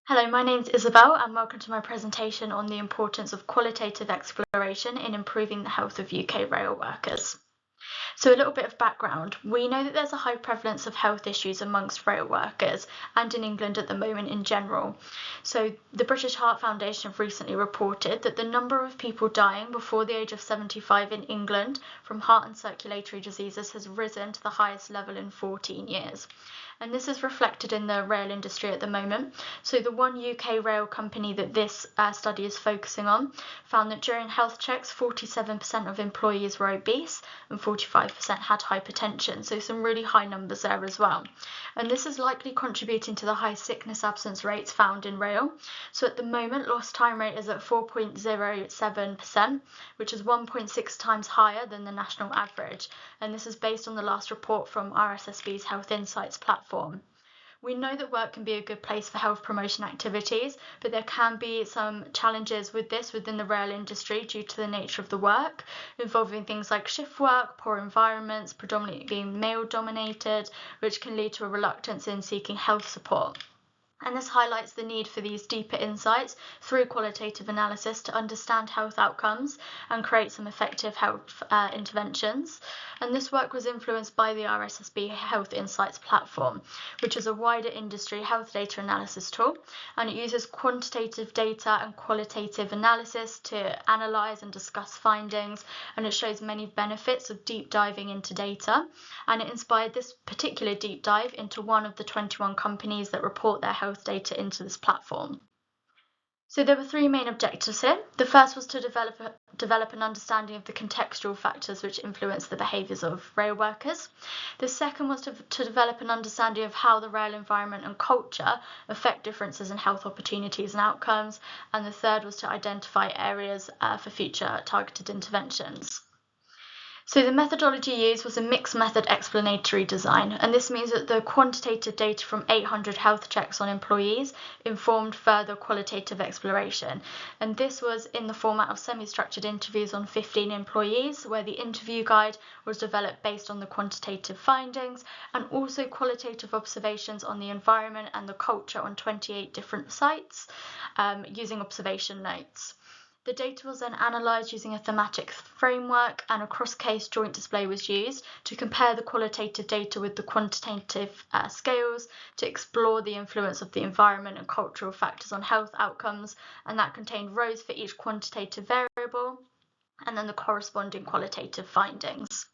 Hello, my name's Isabel and welcome to my presentation on the importance of qualitative exploration in improving the health of UK rail workers. So a little bit of background. We know that there's a high prevalence of health issues amongst rail workers and in England at the moment in general. So the British Heart Foundation have recently reported that the number of people dying before the age of 75 in England from heart and circulatory diseases has risen to the highest level in 14 years. And this is reflected in the rail industry at the moment. So the one UK rail company that this study is focusing on found that during health checks, 47% of employees were obese and 45% had hypertension. So some really high numbers there as well. And this is likely contributing to the high sickness absence rates found in rail. So at the moment, lost time rate is at 4.07%, which is 1.6 times higher than the national average. And this is based on the last report from RSSB's Health Insights platform. We know that work can be a good place for health promotion activities, but there can be some challenges with this within the rail industry due to the nature of the work, involving things like shift work, poor environments, predominantly being male dominated, which can lead to a reluctance in seeking health support. And this highlights the need for these deeper insights through qualitative analysis to understand health outcomes and create some effective health interventions. And this work was influenced by the RSSB Health Insights platform, which is a wider industry health data analysis tool, and it uses quantitative data and qualitative analysis to analyse and discuss findings, and it shows many benefits of deep diving into data. And it inspired this particular deep dive into one of the 21 companies that report their health data into this platform. So there were three main objectives here. The first was to develop an understanding of the contextual factors which influence the behaviours of rail workers. The second was to develop an understanding of how the rail environment and culture affect differences in health opportunities and outcomes. And the third was to identify areas for future targeted interventions. So the methodology used was a mixed method explanatory design, and this means that the quantitative data from 800 health checks on employees informed further qualitative exploration. And this was in the format of semi-structured interviews on 15 employees, where the interview guide was developed based on the quantitative findings and also qualitative observations on the environment and the culture on 28 different sites using observation notes. The data was then analysed using a thematic framework, and a cross-case joint display was used to compare the qualitative data with the quantitative scales to explore the influence of the environment and cultural factors on health outcomes, and that contained rows for each quantitative variable and then the corresponding qualitative findings.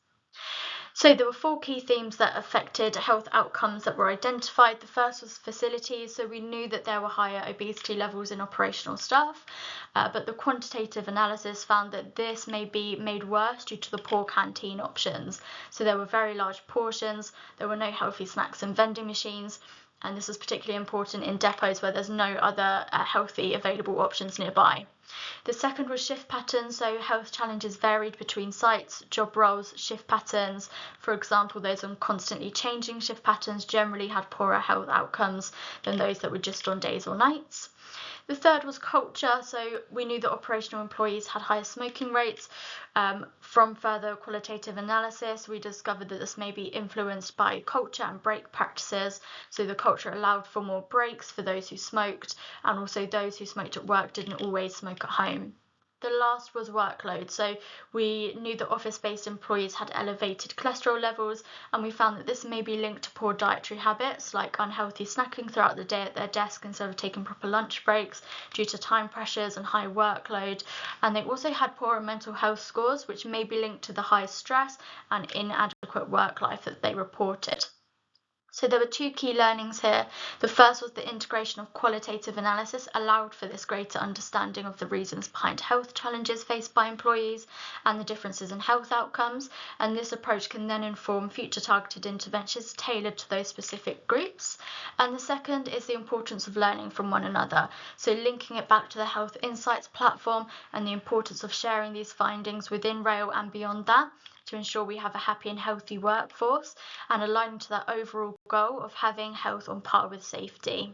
So there were four key themes that affected health outcomes that were identified. The first was facilities, so we knew that there were higher obesity levels in operational staff, but the quantitative analysis found that this may be made worse due to the poor canteen options. So there were very large portions, there were no healthy snacks and vending machines, and this is particularly important in depots where there's no other healthy available options nearby. The second was shift patterns, so health challenges varied between sites, job roles, shift patterns. For example, those on constantly changing shift patterns generally had poorer health outcomes than those that were just on days or nights. The third was culture, so we knew that operational employees had higher smoking rates. From further qualitative analysis, we discovered that this may be influenced by culture and break practices. So the culture allowed for more breaks for those who smoked, and also those who smoked at work didn't always smoke at home. The last was workload. So we knew that office-based employees had elevated cholesterol levels, and we found that this may be linked to poor dietary habits like unhealthy snacking throughout the day at their desk instead of taking proper lunch breaks due to time pressures and high workload. And they also had poorer mental health scores, which may be linked to the high stress and inadequate work life that they reported. So there were two key learnings here. The first was the integration of qualitative analysis allowed for this greater understanding of the reasons behind health challenges faced by employees and the differences in health outcomes. And this approach can then inform future targeted interventions tailored to those specific groups. And the second is the importance of learning from one another. So linking it back to the Health Insights platform and the importance of sharing these findings within rail and beyond that, to ensure we have a happy and healthy workforce, and aligning to that overall goal of having health on par with safety.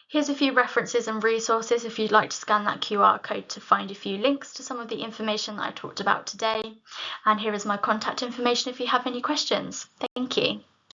Here's a few references and resources if you'd like to scan that QR code to find a few links to some of the information that I talked about today. And here is my contact information if you have any questions. Thank you.